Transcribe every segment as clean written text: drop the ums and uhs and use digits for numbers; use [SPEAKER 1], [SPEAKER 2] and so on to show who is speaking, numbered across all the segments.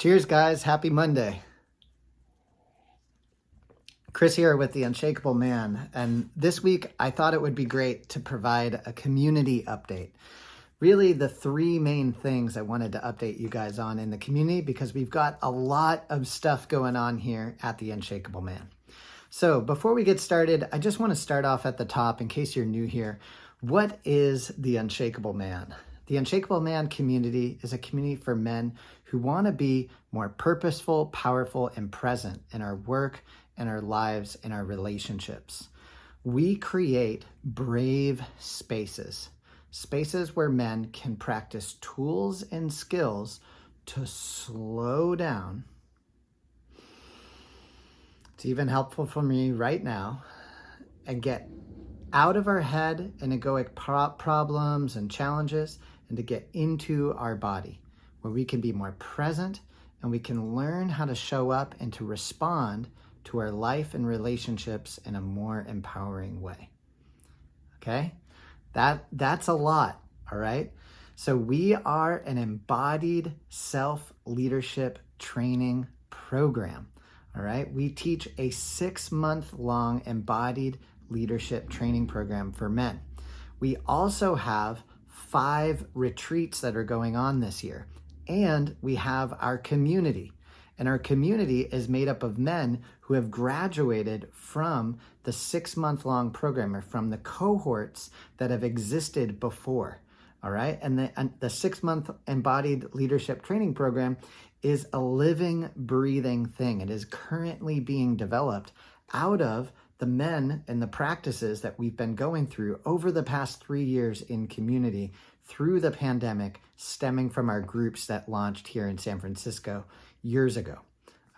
[SPEAKER 1] Cheers, guys. Happy Monday. Chris here with The Unshakable Man. And this week, I thought it would be great to provide a community update. Really, the three main things I wanted to update you guys on in the community, because we've got a lot of stuff going on here at The Unshakable Man. So before we get started, I just want to start off at the top in case you're new here. What is The Unshakable Man? The Unshakable Man community is a community for men who want to be more purposeful, powerful, and present in our work, in our lives, in our relationships. We create brave spaces, spaces where men can practice tools and skills to slow down. It's even helpful for me right now, and get out of our head and egoic problems and challenges, and to get into our body where we can be more present and we can learn how to show up and to respond to our life and relationships in a more empowering way. Okay? That's a lot, all right? So we are an embodied self-leadership training program, all right? We teach a 6-month-long embodied leadership training program for men. We also have 5 retreats that are going on this year, and we have our community. And our community is made up of men who have graduated from the 6-month-long program, or from the cohorts that have existed before, all right? And the 6-month embodied leadership training program is a living, breathing thing. It is currently being developed out of the men and the practices that we've been going through over the past 3 years in community through the pandemic, stemming from our groups that launched here in San Francisco years ago,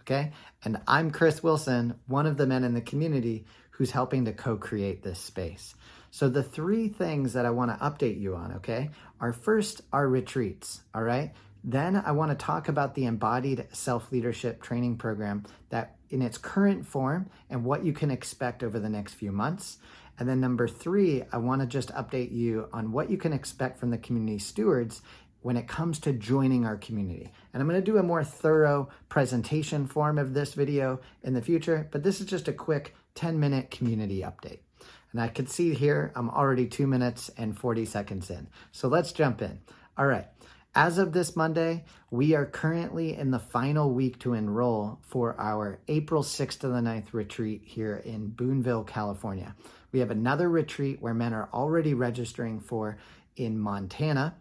[SPEAKER 1] okay? And I'm Chris Wilson, one of the men in the community who's helping to co-create this space. So the 3 things that I want to update you on, okay, are first our retreats, all right? Then I want to talk about the embodied self-leadership training program that in its current form and what you can expect over the next few months. And then number 3, I want to just update you on what you can expect from the community stewards when it comes to joining our community. And I'm going to do a more thorough presentation form of this video in the future, but this is just a quick 10-minute community update. And I can see here, I'm already 2 minutes and 40 seconds in. So let's jump in. All right. As of this Monday, we are currently in the final week to enroll for our April 6th to the 9th retreat here in Boonville, California. We have another retreat where men are already registering for in Montana,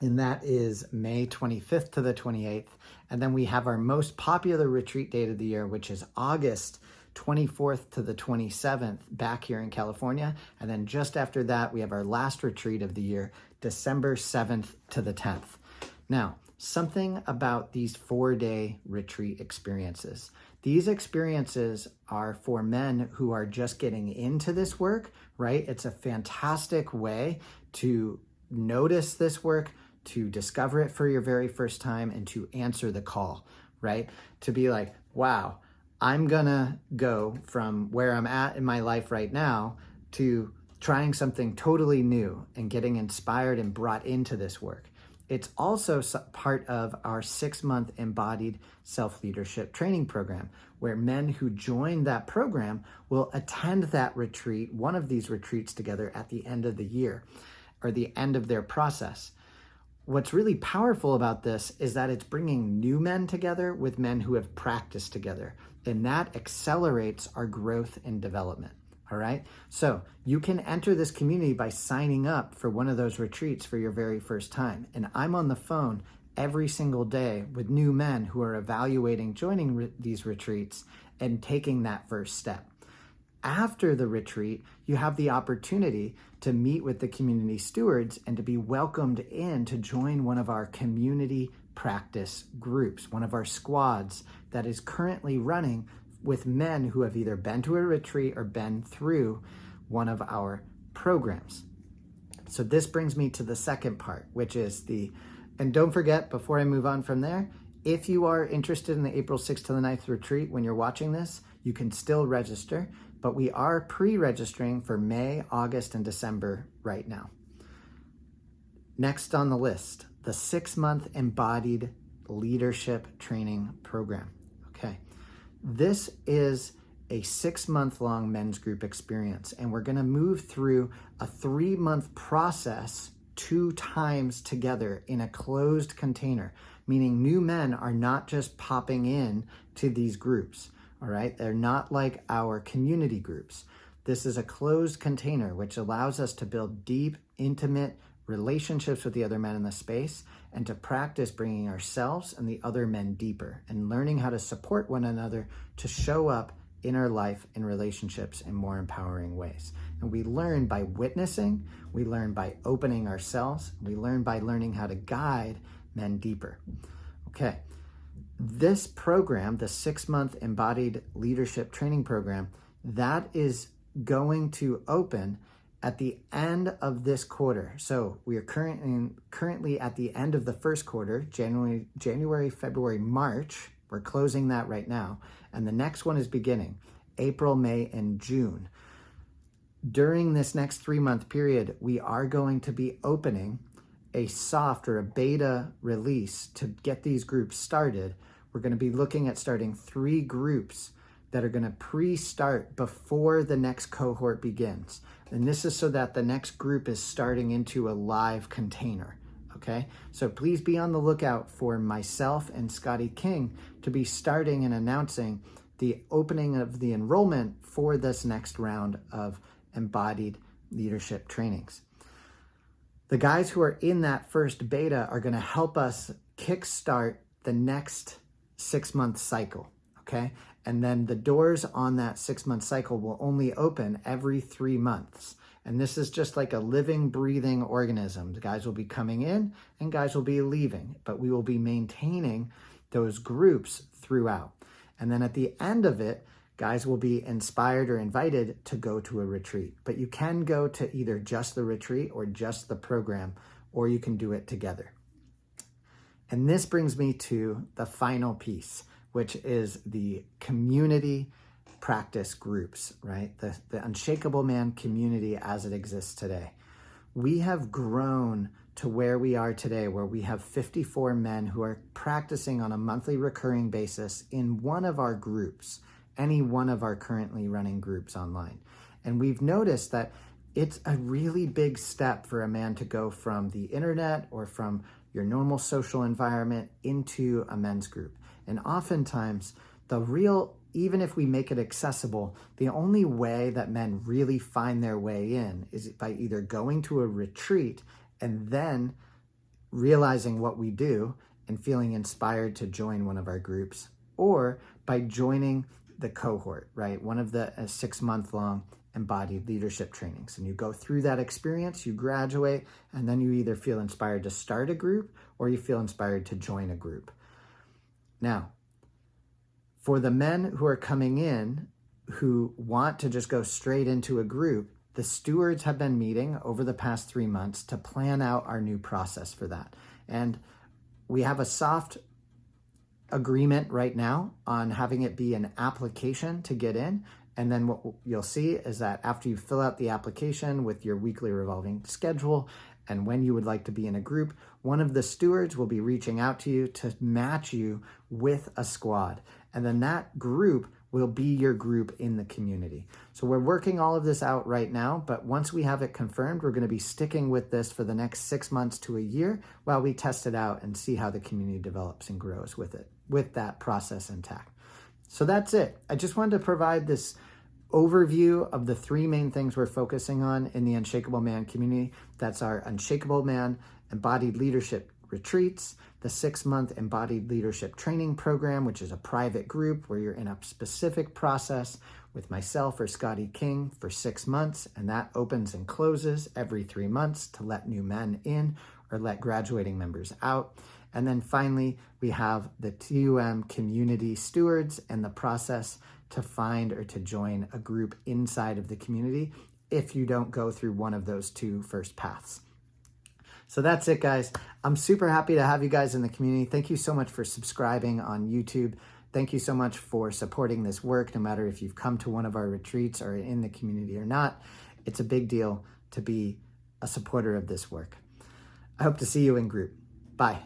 [SPEAKER 1] and that is May 25th to the 28th. And then we have our most popular retreat date of the year, which is August 24th to the 27th back here in California. And then just after that, we have our last retreat of the year, December 7th to the 10th. Now, something about these 4-day retreat experiences. These experiences are for men who are just getting into this work, right? It's a fantastic way to notice this work, to discover it for your very first time, and to answer the call, right? To be like, wow, I'm gonna go from where I'm at in my life right now to trying something totally new and getting inspired and brought into this work. It's also part of our 6-month embodied self-leadership training program, where men who join that program will attend that retreat, one of these retreats together at the end of the year, or the end of their process. What's really powerful about this is that it's bringing new men together with men who have practiced together, and that accelerates our growth and development. All right. So you can enter this community by signing up for one of those retreats for your very first time. And I'm on the phone every single day with new men who are evaluating joining these retreats and taking that first step. After the retreat, you have the opportunity to meet with the community stewards and to be welcomed in to join one of our community practice groups, one of our squads that is currently running with men who have either been to a retreat or been through one of our programs. So this brings me to the second part, which is and don't forget, before I move on from there, if you are interested in the April 6th to the 9th retreat when you're watching this, you can still register, but we are pre-registering for May, August, and December right now. Next on the list, the 6-month embodied leadership training program. Okay. This is a 6-month-long men's group experience, and we're going to move through a 3-month process 2 times together in a closed container, meaning new men are not just popping in to these groups. All right. They're not like our community groups. This is a closed container, which allows us to build deep, intimate relationships with the other men in the space and to practice bringing ourselves and the other men deeper and learning how to support one another to show up in our life in relationships in more empowering ways. And we learn by witnessing, we learn by opening ourselves, we learn by learning how to guide men deeper. Okay. This program, the 6-month embodied leadership training program, that is going to open at the end of this quarter. So we are currently at the end of the first quarter, January, February, March. We're closing that right now. And the next one is beginning April, May, and June. During this next 3-month period, we are going to be opening a soft or a beta release to get these groups started. We're going to be looking at starting 3 groups that are going to pre-start before the next cohort begins. And this is so that the next group is starting into a live container. Okay, so please be on the lookout for myself and Scotty King to be starting and announcing the opening of the enrollment for this next round of embodied leadership trainings. The guys who are in that first beta are going to help us kickstart the next 6-month cycle. Okay, and then the doors on that 6-month cycle will only open every 3 months. And this is just like a living, breathing organism. The guys will be coming in and guys will be leaving, but we will be maintaining those groups throughout. And then at the end of it, guys will be inspired or invited to go to a retreat. But you can go to either just the retreat or just the program, or you can do it together. And this brings me to the final piece, which is the community practice groups, right? The Unshakable Man community as it exists today. We have grown to where we are today, where we have 54 men who are practicing on a monthly recurring basis in one of our groups, any one of our currently running groups online. And we've noticed that it's a really big step for a man to go from the internet or from your normal social environment into a men's group. And oftentimes, even if we make it accessible, the only way that men really find their way in is by either going to a retreat and then realizing what we do and feeling inspired to join one of our groups, or by joining the cohort, right? One of the 6-month-long embodied leadership trainings. And you go through that experience, you graduate, and then you either feel inspired to start a group or you feel inspired to join a group. Now, for the men who are coming in who want to just go straight into a group, the stewards have been meeting over the past 3 months to plan out our new process for that. And we have a soft agreement right now on having it be an application to get in. And then what you'll see is that after you fill out the application with your weekly revolving schedule and when you would like to be in a group, one of the stewards will be reaching out to you to match you with a squad. And then that group will be your group in the community. So we're working all of this out right now, but once we have it confirmed, we're going to be sticking with this for the next 6 months to a year while we test it out and see how the community develops and grows with it, with that process intact. So that's it. I just wanted to provide this overview of the 3 main things we're focusing on in the Unshakable Man community. That's our Unshakable Man Embodied Leadership Retreats, the 6-month Embodied Leadership Training Program, which is a private group where you're in a specific process with myself or Scotty King for 6 months, and that opens and closes every 3 months to let new men in or let graduating members out. And then finally, we have the TUM community stewards and the process to find or to join a group inside of the community if you don't go through one of those 2 first paths. So that's it, guys. I'm super happy to have you guys in the community. Thank you so much for subscribing on YouTube. Thank you so much for supporting this work, no matter if you've come to one of our retreats or in the community or not. It's a big deal to be a supporter of this work. I hope to see you in group. Bye.